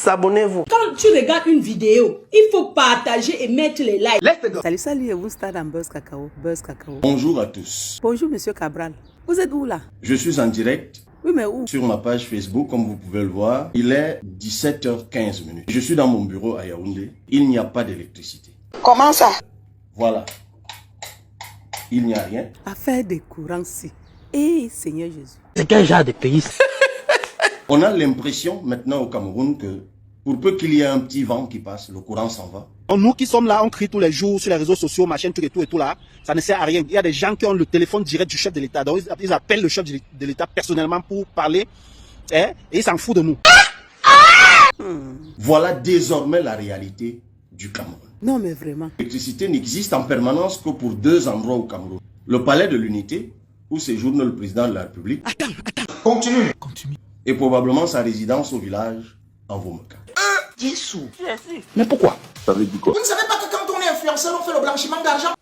abonnez-vous. Quand tu regardes une vidéo, il faut partager et mettre les likes. Salut, vous stade dans Buzz Cacao. Bonjour à tous. Bonjour, monsieur Cabral. Vous êtes où là? Je suis en direct. Oui, mais où? Sur ma page Facebook, comme vous pouvez le voir. Il est 17h15. Je suis dans mon bureau à Yaoundé. Il n'y a pas d'électricité. Comment ça? Voilà. Il n'y a rien. Affaire de courant, si. Eh, Seigneur Jésus. C'est quel genre de pays? On a l'impression maintenant au Cameroun que pour peu qu'il y ait un petit vent qui passe, le courant s'en va. Nous qui sommes là, on crie tous les jours sur les réseaux sociaux, machin, tout et tout là, ça ne sert à rien. Il y a des gens qui ont le téléphone direct du chef de l'État. Donc ils appellent le chef de l'État personnellement pour parler, et ils s'en foutent de nous. Voilà désormais la réalité du Cameroun. Non, mais vraiment. L'électricité n'existe en permanence que pour deux endroits au Cameroun. Le palais de l'Unité, où séjourne le président de la République. Continue. Et probablement sa résidence au village en Vomeka. Jésus. Mais pourquoi? Vous ne savez pas que quand on est influenceur, on fait le blanchiment d'argent?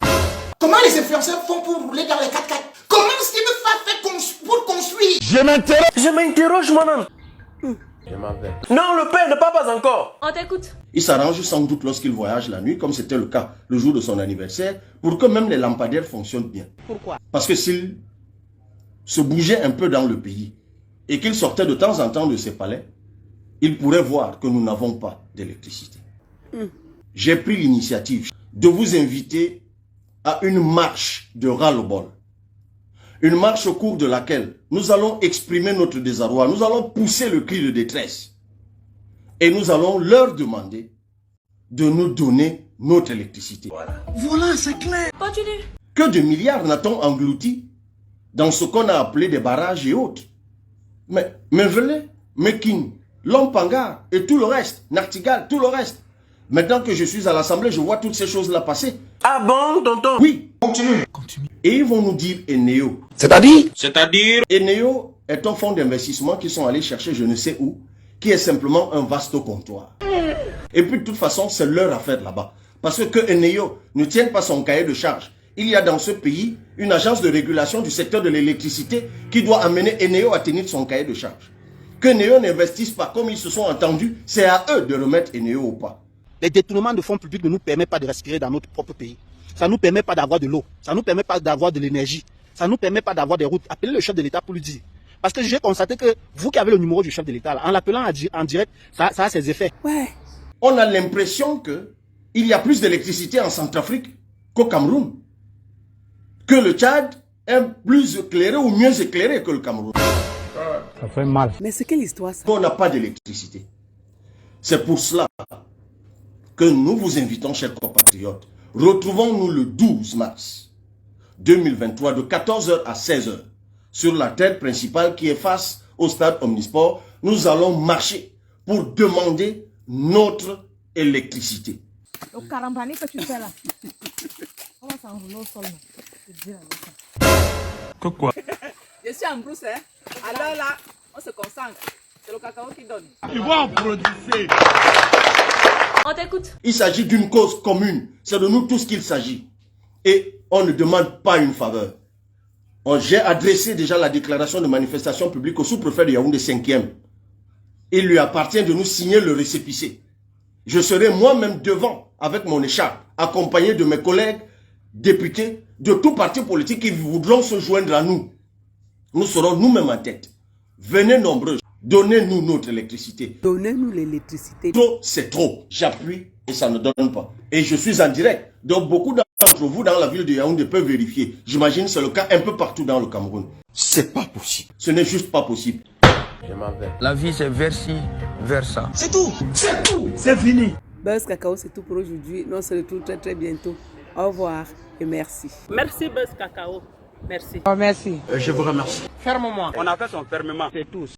Comment les influenceurs font pour rouler dans les 4x4? Comment Steve fait pour construire? Je m'interroge moi-même. Je m'en vais. Non, le père ne part pas encore. On t'écoute. Il s'arrange sans doute lorsqu'il voyage la nuit, comme c'était le cas le jour de son anniversaire, pour que même les lampadaires fonctionnent bien. Pourquoi? Parce que s'il se bougeait un peu dans le pays et qu'il sortait de temps en temps de ses palais, il pourrait voir que nous n'avons pas d'électricité. J'ai pris l'initiative de vous inviter à une marche de ras-le-bol. Une marche au cours de laquelle nous allons exprimer notre désarroi, nous allons pousser le cri de détresse et nous allons leur demander de nous donner notre électricité. Voilà, c'est clair. Continue. Que de milliards n'a-t-on englouti dans ce qu'on a appelé des barrages et autres? Mais Mevele, Mekin, Lompanga et tout le reste, Nartigal, tout le reste. Maintenant que je suis à l'Assemblée, je vois toutes ces choses-là passer. Ah bon, tonton? Oui. Continue. Et ils vont nous dire Eneo. C'est-à-dire? Eneo est un fonds d'investissement qu'ils sont allés chercher je ne sais où, qui est simplement un vaste comptoir. Et puis de toute façon, c'est leur affaire là-bas. Parce que Eneo ne tient pas son cahier de charge. Il y a dans ce pays une agence de régulation du secteur de l'électricité qui doit amener Eneo à tenir son cahier de charge. Que Eneo n'investisse pas comme ils se sont entendus, c'est à eux de remettre Eneo au pas. Les détournements de fonds publics ne nous permettent pas de respirer dans notre propre pays. Ça ne nous permet pas d'avoir de l'eau. Ça ne nous permet pas d'avoir de l'énergie. Ça ne nous permet pas d'avoir des routes. Appelez le chef de l'État pour lui dire. Parce que j'ai constaté que vous qui avez le numéro du chef de l'État, en l'appelant en direct, ça a ses effets. Ouais. On a l'impression qu'il y a plus d'électricité en Centrafrique qu'au Cameroun. Que le Tchad est plus éclairé ou mieux éclairé que le Cameroun. Ça fait mal. Mais c'est quelle histoire ça? On n'a pas d'électricité. C'est pour cela que nous vous invitons, chers compatriotes. Retrouvons-nous le 12 mars 2023 de 14h à 16h sur la terre principale qui est face au stade Omnisport. Nous allons marcher pour demander notre électricité. Le carambani que tu fais là. On va s'enrouler au sol. Quoi? Je suis en brousse, hein. Alors là, on se concentre. C'est le cacao qui donne. On t'écoute. Il s'agit d'une cause commune. C'est de nous tous qu'il s'agit. Et on ne demande pas une faveur. J'ai adressé déjà la déclaration de manifestation publique au sous-préfet de Yaoundé 5e. Il lui appartient de nous signer le récépissé. Je serai moi-même devant avec mon écharpe, accompagné de mes collègues députés de tout parti politique qui voudront se joindre à nous. Nous serons nous-mêmes en tête. Venez nombreux, donnez-nous notre électricité. Donnez-nous l'électricité. Trop, c'est trop. J'appuie et ça ne donne pas. Et je suis en direct. Donc beaucoup d'entre vous dans la ville de Yaoundé peuvent vérifier. J'imagine que c'est le cas un peu partout dans le Cameroun. C'est pas possible. Ce n'est juste pas possible. Je m'en vais. La vie c'est vers-ci, vers ça. C'est tout. C'est tout. C'est fini. Buzz Cacao, c'est tout pour aujourd'hui. Nous on se retrouve très très bientôt. Au revoir et merci. Merci Buzz Cacao. Merci. Oh, merci. Je vous remercie. Ferme-moi. On a fait son fermement. C'est tous.